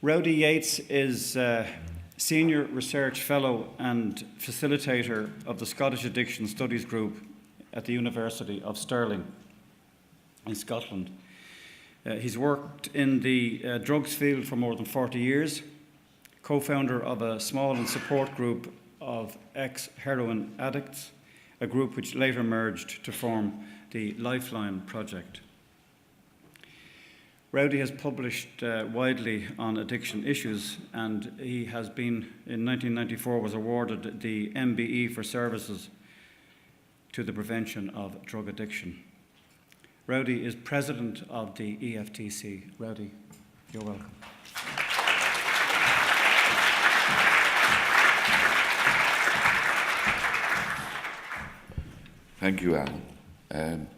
Rowdy Yates is Senior Research Fellow and Facilitator of the Scottish Addiction Studies Group at the University of Stirling in Scotland. He's worked in the drugs field for more than 40 years, co-founder of a small and support group of ex-heroin addicts, a group which later merged to form the Lifeline Project. Rowdy has published widely on addiction issues, and he has been, in 1994, was awarded the MBE for services to the prevention of drug addiction. Rowdy is president of the EFTC. Rowdy, you're welcome. Thank you, Alan.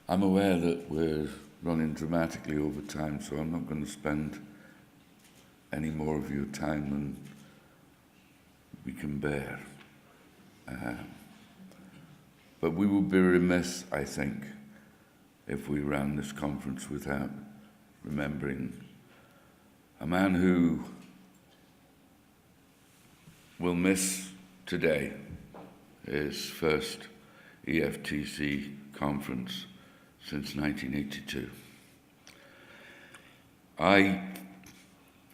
I'm aware that we're running dramatically over time, so I'm not going to spend any more of your time than we can bear. But we would be remiss, I think, if we ran this conference without remembering a man who will miss today his first EFTC conference since 1982. I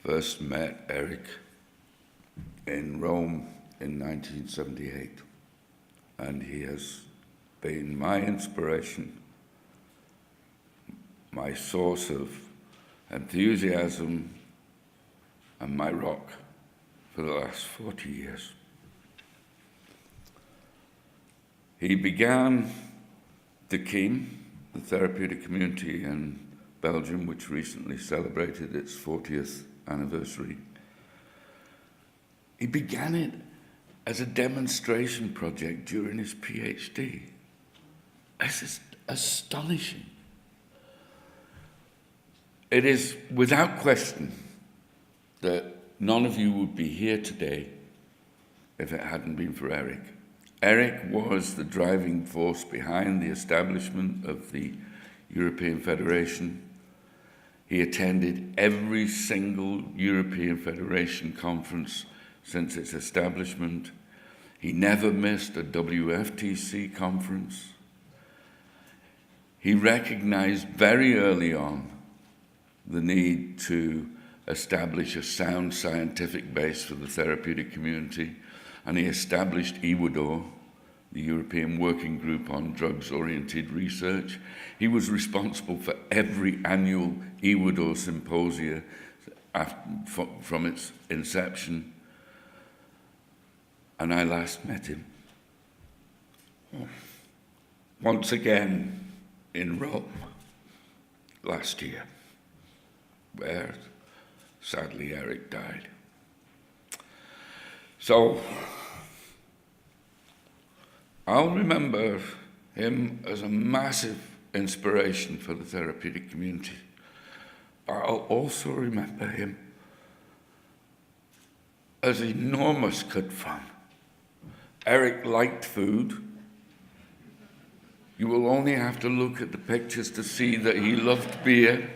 first met Eric in Rome in 1978, and he has been my inspiration, my source of enthusiasm, and my rock for the last 40 years. He began the KEEM, the therapeutic community in Belgium, which recently celebrated its 40th anniversary. He began it as a demonstration project during his PhD. This is astonishing. It is without question that none of you would be here today if it hadn't been for Eric. Eric was the driving force behind the establishment of the European Federation. He attended every single European Federation conference since its establishment. He never missed a WFTC conference. He recognized very early on the need to establish a sound scientific base for the therapeutic community, and he established EWADOR, the European Working Group on Drugs-Oriented Research. He was responsible for every annual EWADOR symposia from its inception, and I last met him once again in Rome last year, where sadly Eric died. So I'll remember him as a massive inspiration for the therapeutic community. I'll also remember him as enormous good fun. Eric liked food. You will only have to look at the pictures to see that he loved beer.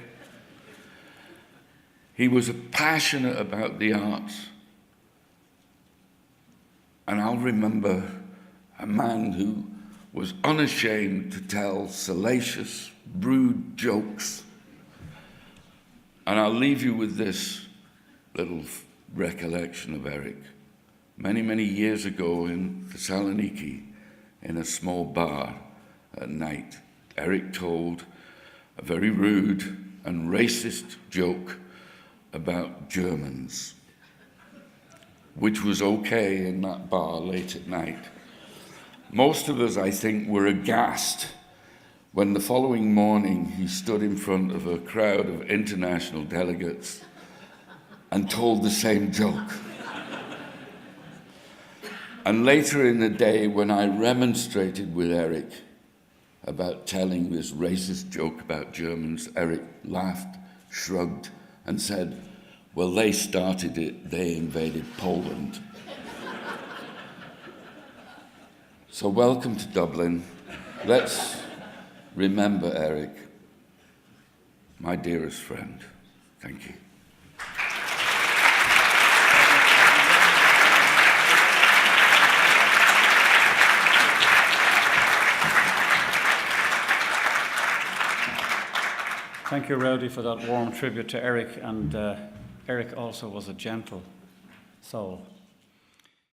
He was passionate about the arts. And I'll remember a man who was unashamed to tell salacious, rude jokes. And I'll leave you with this little recollection of Eric. Many, many years ago in Thessaloniki, in a small bar at night, Eric told a very rude and racist joke about Germans, which was okay in that bar late at night. Most of us, I think, were aghast when the following morning he stood in front of a crowd of international delegates and told the same joke. And later in the day, when I remonstrated with Eric about telling this racist joke about Germans, Eric laughed, shrugged, and said, well, they started it, they invaded Poland. So welcome to Dublin. Let's remember Eric, my dearest friend. Thank you. Thank you, Rowdy, for that warm tribute to Eric. And Eric also was a gentle soul.